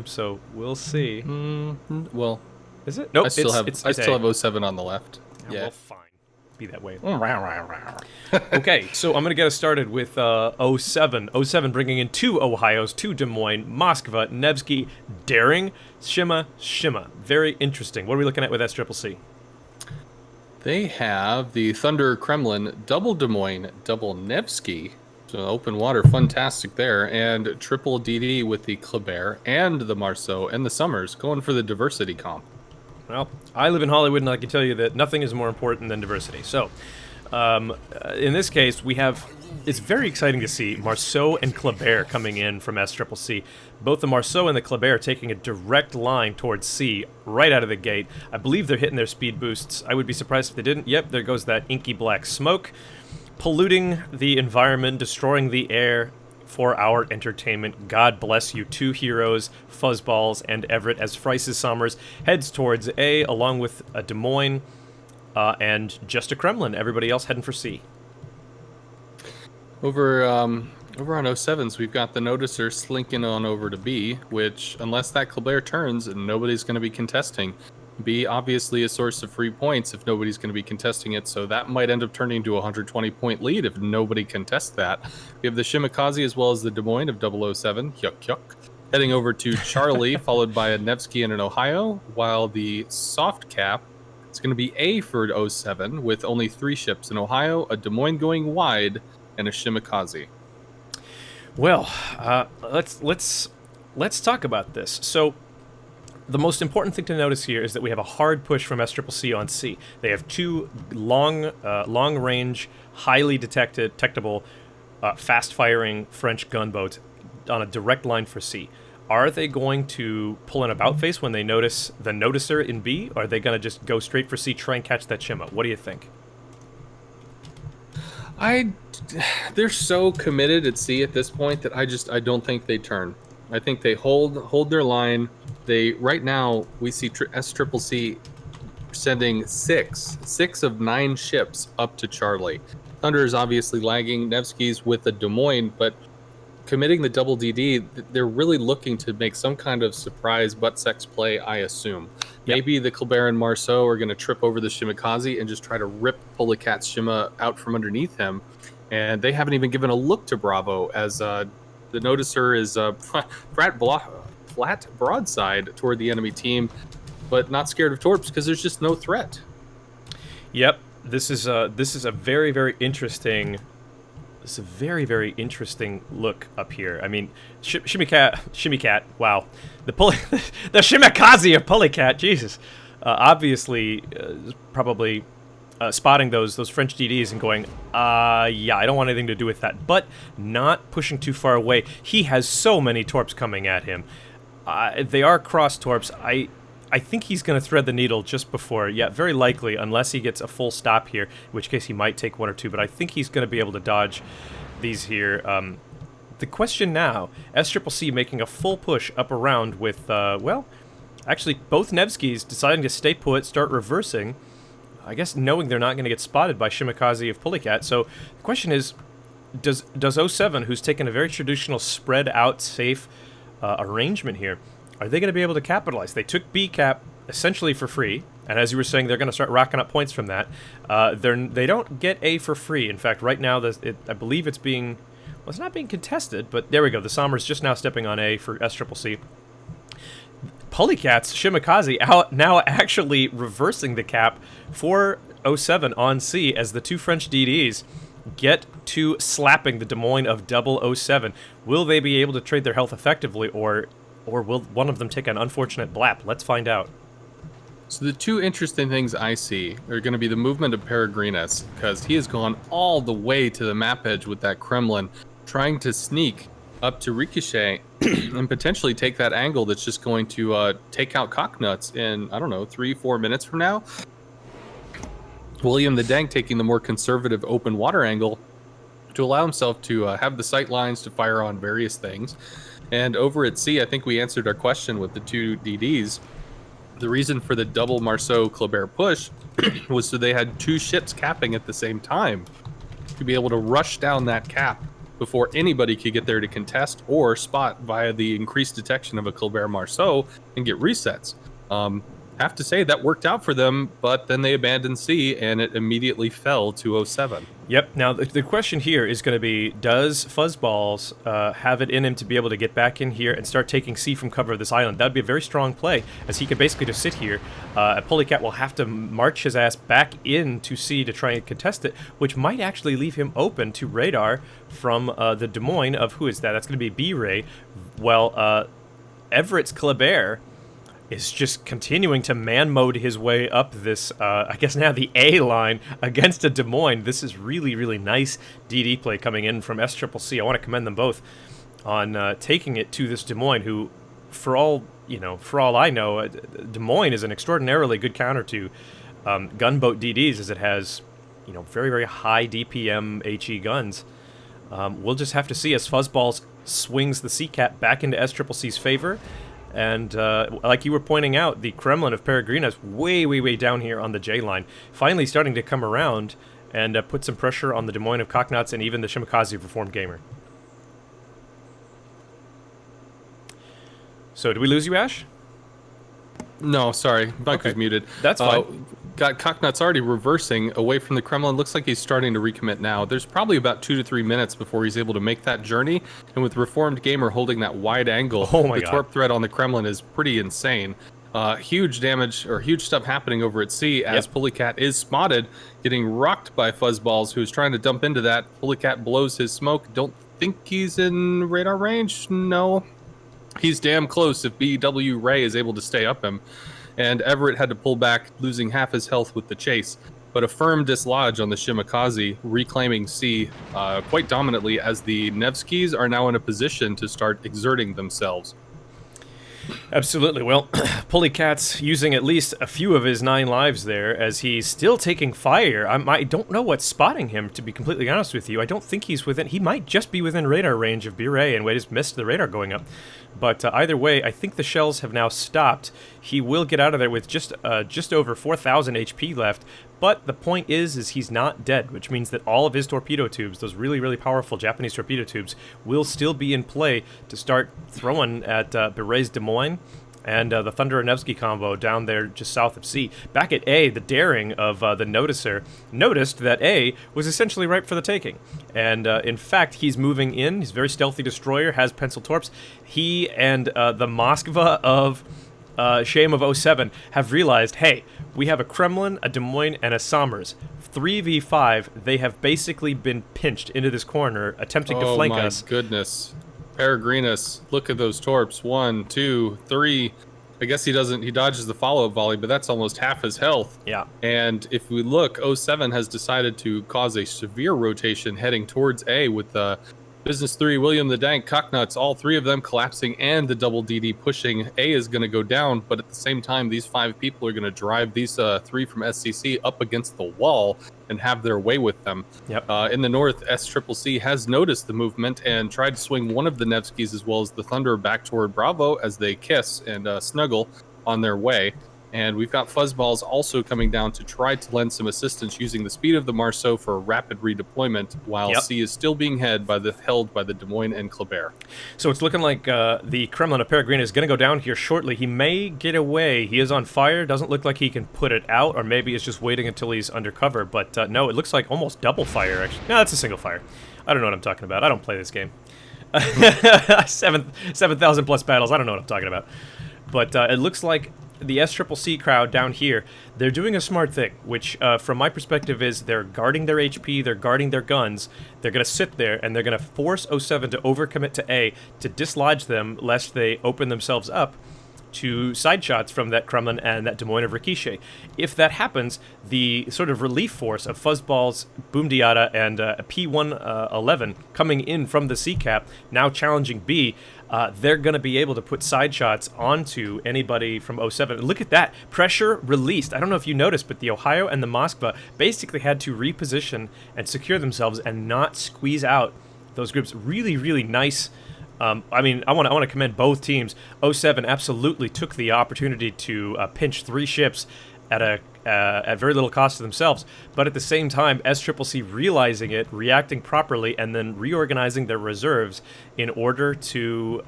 time, so we'll see. Well, Is it? Nope. I still have A. 07 on the left. Yeah, Yeah. well, fine. Be that way. Okay, so I'm going to get us started with 07. 07 bringing in 2 Ohios, 2 Des Moines, Moskva, Nevsky, Daring, Shima. Very interesting. What are we looking at with SCCC? They have the Thunder Kremlin, double Des Moines, double Nevsky. So open water, fantastic there. And triple DD with the Kleber and the Marceau and the Summers, going for the diversity comp. Well, I live in Hollywood, and I can tell you that nothing is more important than diversity. So, in this case, we have... It's very exciting to see Marceau and Kleber coming in from SCCC. Both the Marceau and the Kleber taking a direct line towards C right out of the gate. I believe they're hitting their speed boosts. I would be surprised if they didn't. Yep, there goes that inky black smoke, polluting the environment, destroying the air for our entertainment. God bless you, 2 heroes, Fuzzballs and Everett, as Frice's Sommers heads towards A, along with a Des Moines and just a Kremlin. Everybody else heading for C. Over on 07s, we've got the Noticer slinking on over to B, which, unless that Kleber turns, nobody's going to be contesting. B, obviously a source of free points if nobody's going to be contesting it, so that might end up turning into a 120-point lead if nobody contests that. We have the Shimakaze as well as the Des Moines of 007, yuck, heading over to Charlie, followed by a Nevsky and an Ohio, while the soft cap, it's going to be A for 07, with only 3 ships, an Ohio, a Des Moines going wide, and a Shimakaze. Well, let's talk about this. So, the most important thing to notice here is that we have a hard push from SCCC on C. They have 2 long-range, highly detectable, fast-firing French gunboats on a direct line for C. Are they going to pull an about-face when they notice the Noticer in B, or are they going to just go straight for C, try and catch that Shima? What do you think? They're so committed at C at this point that I don't think they turn. I think they hold their line. Right now we see SCCC sending 6 of 9 ships up to Charlie. Thunder is obviously lagging. Nevsky's with the Des Moines, but committing the double DD, they're really looking to make some kind of surprise butt sex play, I assume. Maybe the Kleber and Marceau are going to trip over the Shimakaze and just try to rip Polycat's Shima out from underneath him. And they haven't even given a look to Bravo, as the Noticer is flat broadside toward the enemy team, but not scared of torps because there's just no threat. Yep, this is a very, very interesting. It's a very, very interesting look up here. I mean, Shimicat, wow. The Shimakaze of Polycat, Jesus. Obviously, probably spotting those French DDs and going, yeah, I don't want anything to do with that. But not pushing too far away. He has so many torps coming at him. They are cross torps. I think he's going to thread the needle just before. Yeah, very likely, unless he gets a full stop here, in which case he might take 1 or 2. But I think he's going to be able to dodge these here. The question now, SCCC making a full push up around with, well, actually both Nevskys deciding to stay put, start reversing. I guess knowing they're not going to get spotted by Shimakaze of Polycat. So the question is, does 07, who's taken a very traditional spread out safe arrangement here, are they going to be able to capitalize? They took B cap essentially for free, and as you were saying, they're going to start racking up points from that. They don't get A for free. In fact, right now, I believe it's being... Well, it's not being contested, but there we go. The Sommer's just now stepping on A for SCCC. Polycat's Shimakaze now actually reversing the cap for 07 on C as the 2 French DDs get to slapping the Des Moines of 007. Will they be able to trade their health effectively, or will one of them take an unfortunate blap? Let's find out. So the 2 interesting things I see are going to be the movement of Peregrinus, because he has gone all the way to the map edge with that Kremlin, trying to sneak up to Ricochet and potentially take that angle that's just going to take out Cocknuts in, I don't know, 3-4 minutes from now. William the Dank taking the more conservative open water angle to allow himself to have the sight lines to fire on various things. And over at C, I think we answered our question with the 2 DDs. The reason for the double Marceau-Kleber push was so they had 2 ships capping at the same time to be able to rush down that cap before anybody could get there to contest or spot via the increased detection of a Colbert Marceau and get resets. Have to say that worked out for them, but then they abandoned C and it immediately fell to 07. Yep. Now, the question here is going to be, does Fuzzballs have it in him to be able to get back in here and start taking C from cover of this island? That would be a very strong play, as he could basically just sit here. Polycat will have to march his ass back into C to try and contest it, which might actually leave him open to radar from the Des Moines of, who is that? That's going to be B-Ray. Well, Everett's Colbert is just continuing to man mode his way up this, I guess now the A line against a Des Moines. This is really, really nice DD play coming in from SCCC. I want to commend them both on taking it to this Des Moines, who, for all I know, Des Moines is an extraordinarily good counter to gunboat DDs, as it has, very, very high DPM HE guns. We'll just have to see as Fuzzballs swings the C-Cap back into SCCC's favor. And like you were pointing out, the Kremlin of Peregrina is way, way, way down here on the J line, finally starting to come around and put some pressure on the Des Moines of Cocknuts and even the Shimakaze of Reformed Gamer. So, did we lose you, Ash? No, sorry. Mike was muted. That's fine. Got Cocknuts already reversing away from the Kremlin. Looks like he's starting to recommit now. There's probably about 2 to 3 minutes before he's able to make that journey. And with Reformed Gamer holding that wide angle, the torp threat on the Kremlin is pretty insane. Huge damage, or huge stuff happening over at sea as Polycat is spotted, getting rocked by Fuzzballs, who's trying to dump into that. Polycat blows his smoke. Don't think he's in radar range? No. He's damn close if BW Ray is able to stay up him. And Everett had to pull back, losing half his health with the chase. But a firm dislodge on the Shimakaze, reclaiming C quite dominantly, as the Nevskis are now in a position to start exerting themselves. Absolutely. Well, Polycat's using at least a few of his 9 lives there, as he's still taking fire. I don't know what's spotting him, to be completely honest with you. I don't think he's within... He might just be within radar range of B-Ray, and we just missed the radar going up. But either way, I think the shells have now stopped. He will get out of there with just over 4,000 HP left. But the point is he's not dead, which means that all of his torpedo tubes, those really, really powerful Japanese torpedo tubes, will still be in play to start throwing at Beret's Des Moines and the Thunder and Nevsky combo down there just south of C. Back at A, the daring of the Noticer noticed that A was essentially ripe for the taking. And in fact, he's moving in. He's a very stealthy destroyer, has pencil torps. He and the Moskva of Shame of 07 have realized, hey, we have a Kremlin, a Des Moines, and a Sommers. 3v5, they have basically been pinched into this corner, attempting to flank us. Oh my goodness. Peregrinus, look at those torps. 1, 2, 3. I guess he dodges the follow-up volley, but that's almost half his health. Yeah. And if we look, 07 has decided to cause a severe rotation heading towards A with Business 3, William the Dank, Cocknuts, all 3 of them collapsing, and the double DD pushing. A is going to go down, but at the same time, these 5 people are going to drive these 3 from SCC up against the wall and have their way with them. Yep. In the north, SCCC has noticed the movement and tried to swing one of the Nevskis as well as the Thunder back toward Bravo as they kiss and snuggle on their way. And we've got Fuzzballs also coming down to try to lend some assistance using the speed of the Marceau for a rapid redeployment, while C is still being held by the Des Moines and Colbert. So it's looking like the Kremlin of Peregrina is going to go down here shortly. He may get away. He is on fire. Doesn't look like he can put it out, or maybe it's just waiting until he's undercover. But no, it looks like almost double fire, actually. No, that's a single fire. I don't know what I'm talking about. I don't play this game. 7,000 plus battles. I don't know what I'm talking about. But it looks like the SCCC crowd down here, they're doing a smart thing, which from my perspective is they're guarding their HP, they're guarding their guns, they're going to sit there, and they're going to force 07 to overcommit to A to dislodge them, lest they open themselves up to side shots from that Kremlin and that Des Moines of Rikishi. If that happens, the sort of relief force of Fuzzballs, Boom Diata, and P111 coming in from the C-Cap, now challenging B, they're going to be able to put side shots onto anybody from 07. Look at that. Pressure released. I don't know if you noticed, but the Ohio and the Moskva basically had to reposition and secure themselves and not squeeze out those groups. Really, really nice. I mean, I want to commend both teams. 07 absolutely took the opportunity to pinch 3 ships at a at very little cost to themselves. But at the same time, SCCC realizing it, reacting properly, and then reorganizing their reserves in order to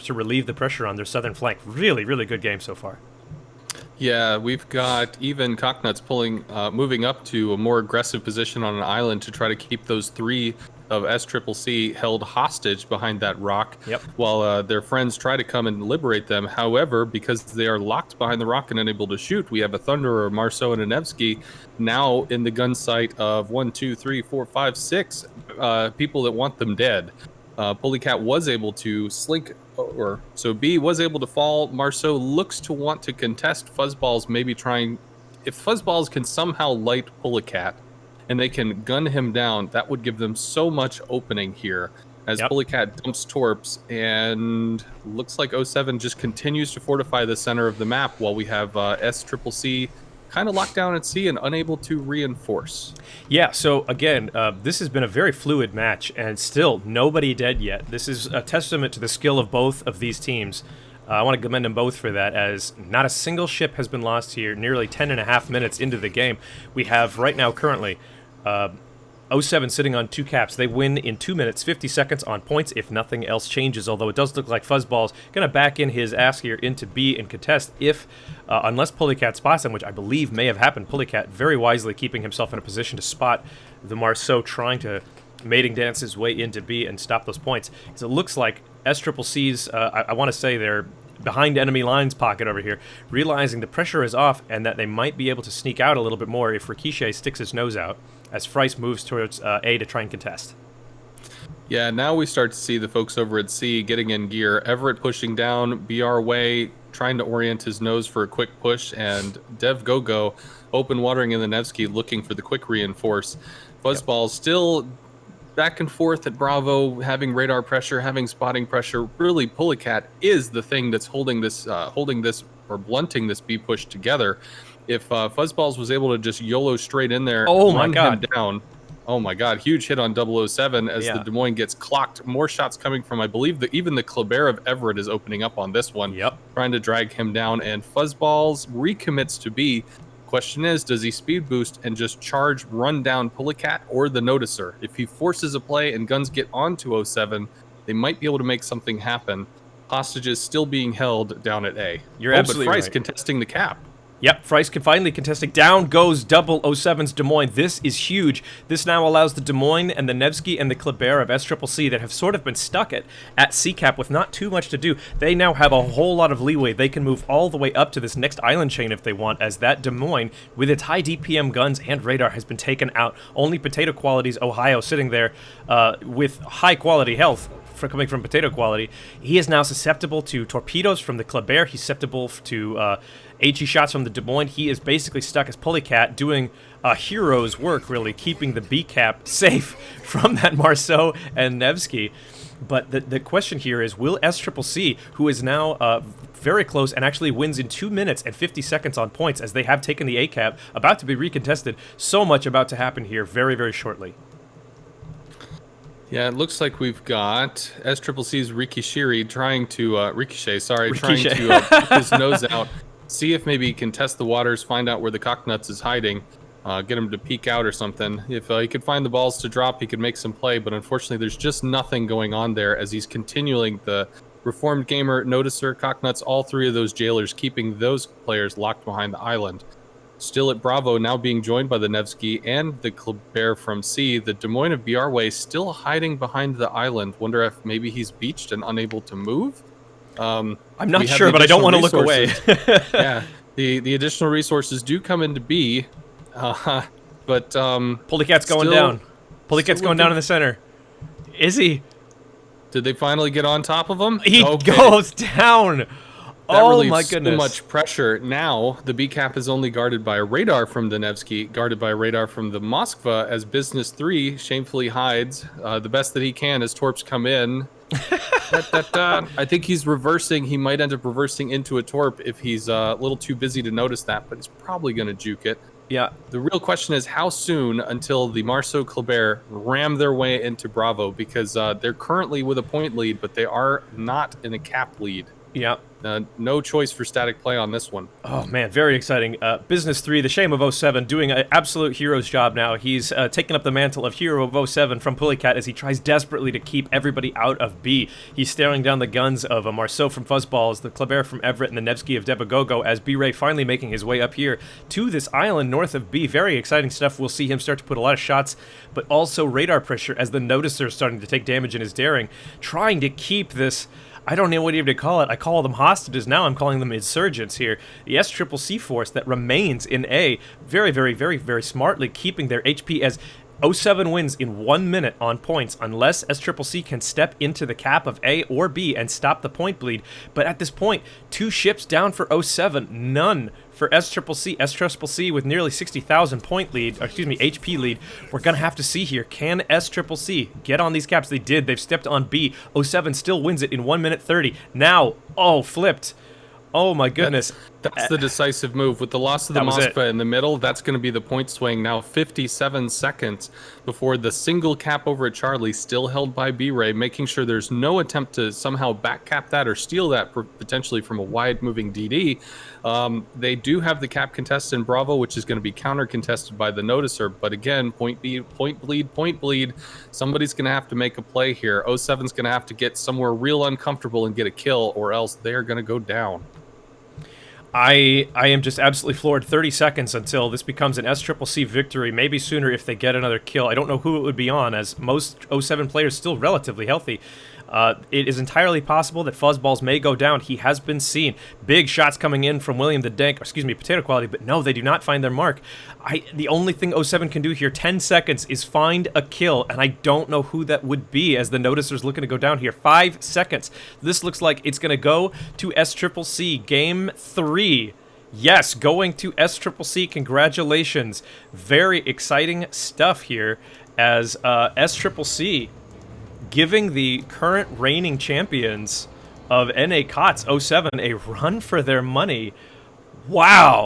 relieve the pressure on their southern flank. Really, really good game so far. Yeah, we've got even Cocknuts moving up to a more aggressive position on an island to try to keep those 3 of SCCC held hostage behind that rock, while their friends try to come and liberate them. However, because they are locked behind the rock and unable to shoot, we have a Thunderer, Marceau, and a Nevsky now in the gun sight of 1, 2, 3, 4, 5, 6 people that want them dead. Polycat was able to slink, so B was able to fall. Marceau looks to want to contest. Fuzzballs maybe trying, if Fuzzballs can somehow light Polycat and they can gun him down, that would give them so much opening here as Polycat dumps torps, and looks like 07 just continues to fortify the center of the map while we have SCCC kind of locked down at sea and unable to reinforce. Yeah, so again, this has been a very fluid match, and still nobody dead yet. This is a testament to the skill of both of these teams. I want to commend them both for that, as not a single ship has been lost here nearly 10.5 minutes into the game. We have right now currently 07 sitting on 2 caps. They win in 2 minutes, 50 seconds on points if nothing else changes, although it does look like Fuzzball's going to back in his ass here into B and contest if, unless Polycat spots him, which I believe may have happened. Polycat very wisely keeping himself in a position to spot the Marceau trying to mating dance his way into B and stop those points. So it looks like SCCC's, I want to say they're behind enemy lines pocket over here, realizing the pressure is off and that they might be able to sneak out a little bit more if Rikishi sticks his nose out, as Freiss moves towards A to try and contest. Yeah, now we start to see the folks over at C getting in gear. Everett pushing down, BR Way trying to orient his nose for a quick push, and Dev Gogo open watering in the Nevsky looking for the quick reinforce. Fuzzball still back and forth at Bravo, having radar pressure, having spotting pressure. Really, Polycat is the thing that's holding this or blunting this B push together. If Fuzzballs was able to just YOLO straight in there, run him down. Oh my God, huge hit on 007 as the Des Moines gets clocked. More shots coming from, I believe, even the Kleber of Everett is opening up on this one. Trying to drag him down, and Fuzzballs recommits to B. Question is, does he speed boost and just charge, run down Polycat or the Noticer? If he forces a play and guns get onto 07, they might be able to make something happen. Hostages still being held down at A. You're absolutely but Freiss right. Contesting the cap. Yep, Freiss finally contesting. Down goes 007's Des Moines. This is huge. This now allows the Des Moines and the Nevsky and the Kleber of SCCC that have sort of been stuck at C-Cap with not too much to do. They now have a whole lot of leeway. They can move all the way up to this next island chain if they want, as that Des Moines, with its high DPM guns and radar, has been taken out. Only Potato Quality's Ohio sitting there with high-quality health coming from Potato Quality. He is now susceptible to torpedoes from the Kleber. He's susceptible to HE shots from the Des Moines. He is basically stuck as Polycat, doing a hero's work, really, keeping the B-Cap safe from that Marceau and Nevsky. But the question here is, will SCCC, who is now very close and actually wins in 2 minutes and 50 seconds on points, as they have taken the A-Cap, about to be recontested, so much about to happen here very, very shortly. Yeah, it looks like we've got SCCC's Rikishi trying to keep his nose out, see if maybe he can test the waters, find out where the Cocknuts is hiding, get him to peek out or something. If he could find the balls to drop, he could make some play, but unfortunately there's just nothing going on there as he's continuing the Reformed Gamer, Noticer, Cocknuts, all 3 of those jailers, keeping those players locked behind the island. Still at Bravo, now being joined by the Nevsky and the Kleber from C. The Des Moines of BR Way still hiding behind the island. Wonder if maybe he's beached and unable to move? I'm not sure, but I don't want to look away. Yeah, the additional resources do come into B, but Polycat's going down. Polycat's going down in the center. Is he? Did they finally get on top of him? He goes down. Oh my goodness. So much pressure. Now, the B-Cap is only guarded by a radar from the Nevsky, guarded by a radar from the Moskva, as Business 3 shamefully hides the best that he can as torps come in. I think he's reversing. He might end up reversing into a torp if he's a little too busy to notice that, but he's probably going to juke it. Yeah. The real question is how soon until the Marceau Kleber ram their way into Bravo, because they're currently with a point lead, but they are not in a cap lead. Yeah. No choice for static play on this one. Oh, man, very exciting. Business 3, the Shame of '07, doing an absolute hero's job now. He's taken up the mantle of hero of '07 from Pullycat as he tries desperately to keep everybody out of B. He's staring down the guns of Marceau from Fuzzballs, the Kleber from Everett, and the Nevsky of Debagogo as B-Ray finally making his way up here to this island north of B. Very exciting stuff. We'll see him start to put a lot of shots, but also radar pressure as the Noticer is starting to take damage in his daring, trying to keep this... I don't know what even to call it. I call them hostages now. I'm calling them insurgents here. The SCCC force that remains in A, very, very, very, very smartly keeping their HP as '07 wins in 1 minute on points unless SCCC can step into the cap of A or B and stop the point bleed. But at this point, 2 ships down for '07, none for SCCC. SCCC with nearly 60,000 point lead, or excuse me, HP lead. We're gonna have to see here. Can SCCC get on these caps? They did. They've stepped on B. '07 still wins it in 1 minute 30. Now, oh, flipped. Oh my goodness. That's the decisive move. With the loss of the Moskva in the middle, that's going to be the point swing. Now 57 seconds before the single cap over at Charlie, still held by B-Ray, making sure there's no attempt to somehow back cap that or steal that potentially from a wide moving DD. They do have the cap contested in Bravo, which is going to be counter contested by the Noticer. But again, point bleed. Somebody's going to have to make a play here. '07's going to have to get somewhere real uncomfortable and get a kill, or else they're going to go down. I am just absolutely floored. 30 seconds until this becomes an SCCC victory, maybe sooner if they get another kill. I don't know who it would be on, as most '07 players still relatively healthy. It is entirely possible that Fuzzballs may go down. He has been seen. Big shots coming in from William the Dank, excuse me, Potato Quality, but no, they do not find their mark. The only thing '07 can do here, 10 seconds, is find a kill, and I don't know who that would be as the Noticer's looking to go down here. 5 seconds. This looks like it's going to go to SCCC. Game 3. Yes, going to SCCC. Congratulations. Very exciting stuff here as SCCC giving the current reigning champions of NA KOTS '07 a run for their money. Wow.